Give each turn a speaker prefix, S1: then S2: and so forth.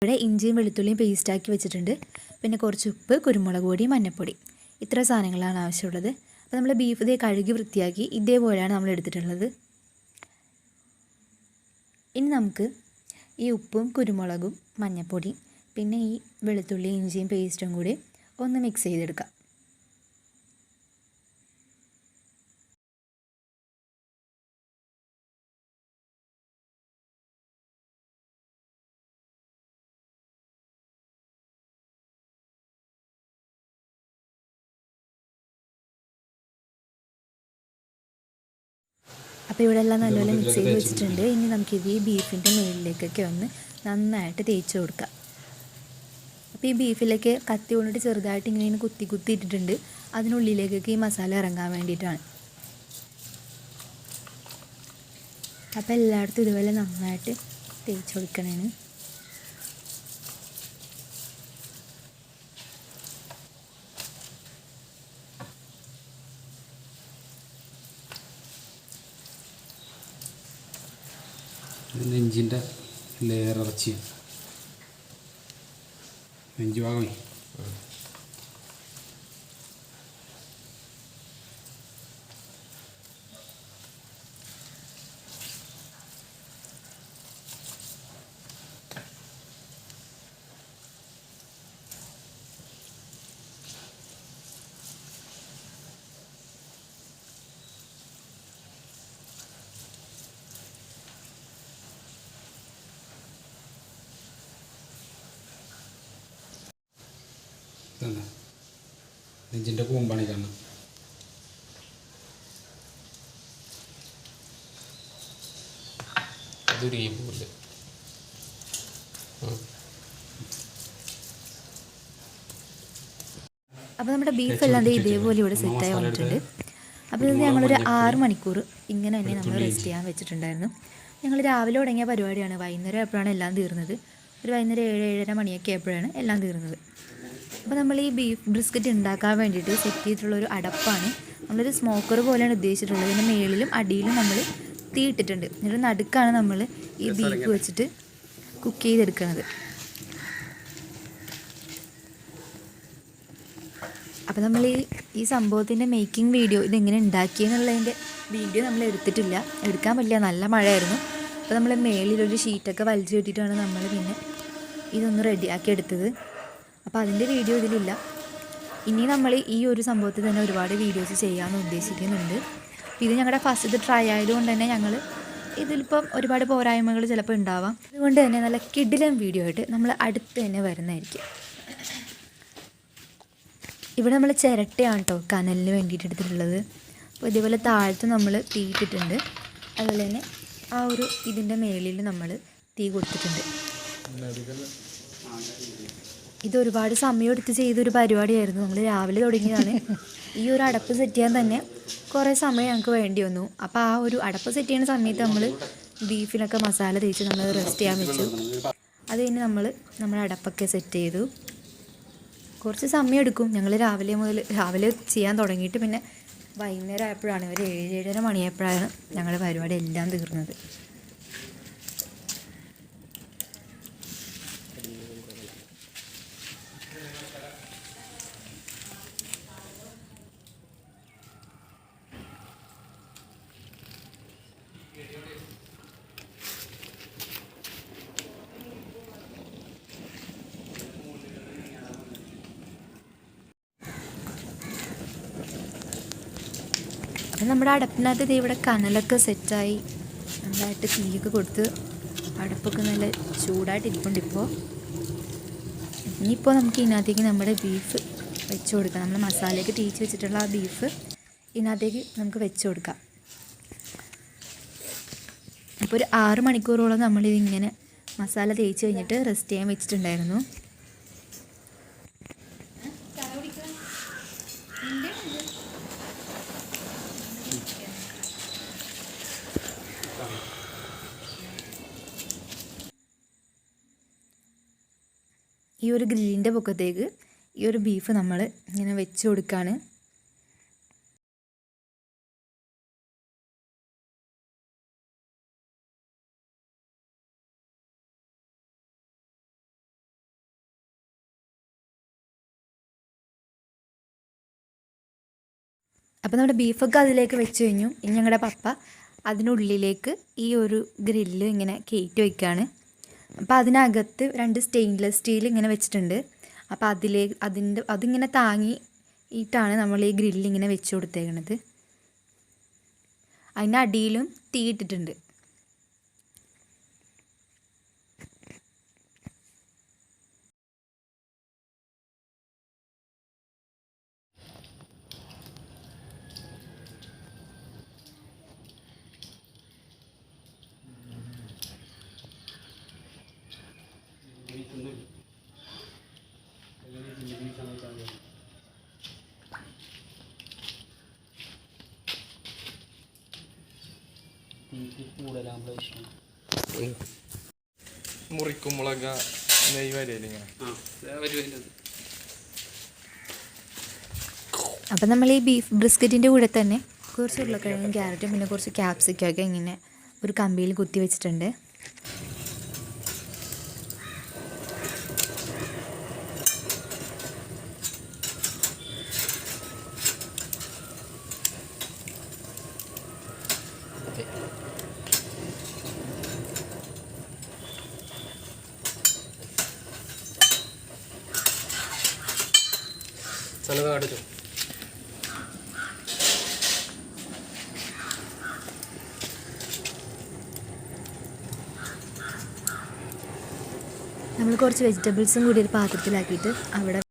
S1: ഇവിടെ ഇഞ്ചിയും വെളുത്തുള്ളിയും പേസ്റ്റാക്കി വെച്ചിട്ടുണ്ട്. പിന്നെ കുറച്ച് ഉപ്പ്, കുരുമുളക് പൊടി, മഞ്ഞൾപ്പൊടി, ഇത്ര സാധനങ്ങളാണ് ആവശ്യമുള്ളത്. അപ്പോൾ നമ്മൾ ബീഫ് ഇതേ കഴുകി വൃത്തിയാക്കി ഇതേപോലെയാണ് നമ്മൾ എടുത്തിട്ടുള്ളത്. ഇനി നമുക്ക് ഈ ഉപ്പും കുരുമുളകും മഞ്ഞൾപ്പൊടിയും പിന്നെ ഈ വെളുത്തുള്ളി ഇഞ്ചിയും പേസ്റ്റും കൂടി ഒന്ന് മിക്സ് ചെയ്തെടുക്കാം. അപ്പോൾ ഇവിടെ എല്ലാം നല്ലപോലെ മിക്സ് ചെയ്ത് വെച്ചിട്ടുണ്ട്. ഇനി നമുക്കിത് ഈ ബീഫിൻ്റെ മുകളിലേക്കൊക്കെ ഒന്ന് നന്നായിട്ട് തേച്ച് കൊടുക്കാം. അപ്പോൾ ഈ ബീഫിലേക്ക് കത്തി കൊണ്ടിട്ട് ചെറുതായിട്ട് ഇങ്ങനെ കുത്തി ഇട്ടിട്ടുണ്ട്. അതിനുള്ളിലേക്കൊക്കെ ഈ മസാല ഇറങ്ങാൻ വേണ്ടിയിട്ടാണ്. അപ്പോൾ എല്ലായിടത്തും ഇതുപോലെ നന്നായിട്ട് തേച്ച് കൊടുക്കണേ.
S2: നെഞ്ചിൻ്റെ ലെയർ ഇറച്ചി നെഞ്ച് ഭാഗമേ നെഞ്ചിൻ്റെ കൂമ്പാണ് കാണുന്നത്. അതൊരു ഈ പോലെ
S1: അപ്പോൾ നമ്മുടെ ബീഫ് എല്ലാം ഇതേപോലെ ഇവിടെ സെറ്റായി വന്നിട്ടുണ്ട്. അപ്പോൾ ഇത് ഞങ്ങളൊരു 6 മണിക്കൂർ ഇങ്ങനെ തന്നെ നമ്മൾ റെസ്റ്റ് ചെയ്യാൻ വെച്ചിട്ടുണ്ടായിരുന്നു. ഞങ്ങൾ രാവിലെ തുടങ്ങിയ പരിപാടിയാണ്. വൈകുന്നേരം ആയപ്പോഴാണ് എല്ലാം തീർന്നത്. ഒരു വൈകുന്നേരം 7-7:30 മണിയൊക്കെ ആയപ്പോഴാണ് എല്ലാം തീർന്നത്. അപ്പോൾ നമ്മൾ ഈ ബീഫ് ബ്രിസ്ക്കറ്റ് ഉണ്ടാക്കാൻ വേണ്ടിയിട്ട് സെറ്റ് ചെയ്തിട്ടുള്ളൊരു അടപ്പാണ്. നമ്മളൊരു സ്മോക്കർ പോലെയാണ് ഉദ്ദേശിച്ചിട്ടുള്ളത്. ഇതിൻ്റെ മേളിലും അടിയിലും നമ്മൾ തീ ഇട്ടിട്ടുണ്ട്. എന്നിട്ട് നടുക്കാണ് നമ്മൾ ഈ ബീഫ് വെച്ചിട്ട് കുക്ക് ചെയ്തെടുക്കുന്നത്. അപ്പോൾ നമ്മൾ ഈ സംഭവത്തിൻ്റെ മേക്കിംഗ് വീഡിയോ ഇതെങ്ങനെ ഉണ്ടാക്കിയെന്നുള്ളതിൻ്റെ വീഡിയോ നമ്മൾ എടുത്തിട്ടില്ല. എടുക്കാൻ പറ്റില്ല, നല്ല മഴയായിരുന്നു. അപ്പോൾ നമ്മൾ മേളിലൊരു ഷീറ്റൊക്കെ വലിച്ചു കെട്ടിയിട്ടാണ് നമ്മൾ പിന്നെ ഇതൊന്ന് റെഡിയാക്കി എടുത്തത്. അപ്പോൾ അതിൻ്റെ വീഡിയോ ഇതിലില്ല. ഇനി നമ്മൾ ഈ ഒരു സംഭവത്തിൽ തന്നെ ഒരുപാട് വീഡിയോസ് ചെയ്യാമെന്ന് ഉദ്ദേശിക്കുന്നുണ്ട്. ഇത് ഞങ്ങളുടെ ഫസ്റ്റ് ട്രൈ ആയതുകൊണ്ട് തന്നെ ഞങ്ങൾ ഇതിലിപ്പം ഒരുപാട് പോരായ്മകൾ ചിലപ്പോൾ ഉണ്ടാവാം. അതുകൊണ്ട് തന്നെ നല്ല കിടിലൻ വീഡിയോ ആയിട്ട് നമ്മൾ അടുത്ത് തന്നെ വരുന്നതായിരിക്കും. ഇവിടെ നമ്മൾ ചിരട്ടയാണ് കേട്ടോ കനലിന് വേണ്ടിയിട്ട് എടുത്തിട്ടുള്ളത്. അപ്പോൾ ഇതേപോലെ താഴത്ത് നമ്മൾ തീ ഇട്ടിട്ടുണ്ട്. അതുപോലെ തന്നെ ആ ഒരു ഇതിൻ്റെ മേളിൽ നമ്മൾ തീ കൊടുത്തിട്ടുണ്ട്. ഇതൊരുപാട് സമയമെടുത്ത് ചെയ്തൊരു പരിപാടിയായിരുന്നു. നമ്മൾ രാവിലെ തുടങ്ങിയതാണ്. ഈ ഒരു അടപ്പ് സെറ്റ് ചെയ്യാൻ തന്നെ കുറേ സമയം ഞങ്ങൾക്ക് വേണ്ടി വന്നു. അപ്പോൾ ആ ഒരു അടപ്പ് സെറ്റ് ചെയ്യുന്ന സമയത്ത് നമ്മൾ ബീഫിനൊക്കെ മസാല തേച്ച് നമ്മൾ റെസ്റ്റ് ചെയ്യാൻ വെച്ചു. അത് കഴിഞ്ഞ് നമ്മൾ അടപ്പൊക്കെ സെറ്റ് ചെയ്തു. കുറച്ച് സമയം എടുക്കും. ഞങ്ങൾ രാവിലെ ചെയ്യാൻ തുടങ്ങിയിട്ട് പിന്നെ വൈകുന്നേരം ആയപ്പോഴാണ് ഒരു 7-7:30 മണിയായപ്പോഴാണ് ഞങ്ങളുടെ പരിപാടി എല്ലാം തീർന്നത്. അപ്പം നമ്മുടെ അടപ്പിനകത്ത് ഇവിടെ കനലൊക്കെ സെറ്റായി നല്ലതായിട്ട് തീയൊക്കെ കൊടുത്ത് അടപ്പൊക്കെ നല്ല ചൂടായിട്ട് ഇരിപ്പുണ്ട്. ഇനിയിപ്പോൾ നമുക്ക് ഇതിനകത്തേക്ക് നമ്മുടെ ബീഫ് വെച്ച് കൊടുക്കാം. നമ്മൾ മസാലയൊക്കെ തേച്ച് വെച്ചിട്ടുള്ള ആ ബീഫ് ഇതിനകത്തേക്ക് നമുക്ക് വെച്ച് കൊടുക്കാം. അപ്പോൾ ഒരു 6 മണിക്കൂറോളം നമ്മളിതിങ്ങനെ മസാല തേച്ച് കഴിഞ്ഞിട്ട് റെസ്റ്റ് ചെയ്യാൻ വെച്ചിട്ടുണ്ടായിരുന്നു. ഈ ഒരു ഗ്രില്ലിൻ്റെ പൊക്കത്തേക്ക് ഈ ഒരു ബീഫ് നമ്മൾ ഇങ്ങനെ വെച്ച് കൊടുക്കുകയാണ്. അപ്പോൾ നമ്മുടെ ബീഫൊക്കെ അതിലേക്ക് വെച്ച് കഴിഞ്ഞു. ഇനി ഞങ്ങളുടെ പപ്പ അതിനുള്ളിലേക്ക് ഈ ഒരു ഗ്രില്ല് ഇങ്ങനെ കയറ്റി വയ്ക്കുകയാണ്. അപ്പോൾ അതിനകത്ത് 2 സ്റ്റെയിൻലെസ് സ്റ്റീൽ ഇങ്ങനെ വെച്ചിട്ടുണ്ട്. അപ്പോൾ അതിങ്ങനെ താങ്ങിയിട്ടാണ് നമ്മൾ ഈ ഗ്രില്ല് ഇങ്ങനെ വെച്ച് കൊടുത്തേക്കണത്. അതിൻ്റെ അടിയിലും തീയിട്ടിട്ടുണ്ട്.
S3: മുറിക്കുമ്പളൊക്കെ നെയ് വരയില്ല ഇങ്ങനെ.
S1: അപ്പം നമ്മൾ ഈ ബീഫ് ബ്രിസ്ക്കറ്റിൻ്റെ കൂടെ തന്നെ കുറച്ച് ഉരുളക്കിഴങ്ങും ക്യാരറ്റും പിന്നെ കുറച്ച് ക്യാപ്സിക്കൊക്കെ ഇങ്ങനെ ഒരു കമ്പിയിൽ കുത്തി വെച്ചിട്ടുണ്ട്.
S3: ചെലവാടും
S1: നമ്മൾ കുറച്ച് വെജിറ്റബിൾസും കൂടി ഒരു പാത്രത്തിലാക്കിയിട്ട് അവിടെ